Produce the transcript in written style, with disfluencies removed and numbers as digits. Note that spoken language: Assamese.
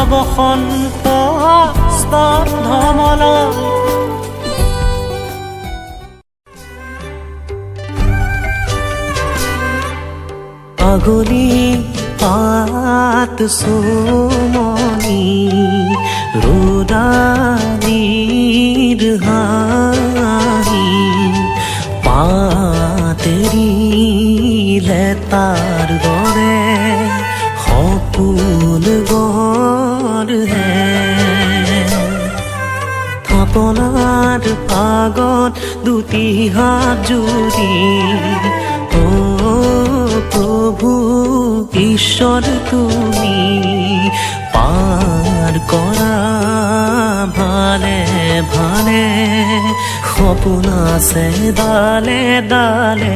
বসন্ত স্তব্ধমল আগলি পাত সোমনি ৰোদালিৰ হাহি পাতেৰি লেতাৰ দৰে সপোন গঢ় হে থাপনাৰ আগত দুটি হাত জুৰি প্ৰভু ঈশ্বৰ তুমি পাৰ কৰা ভালে ভালে সপোন আছে ডালে ডালে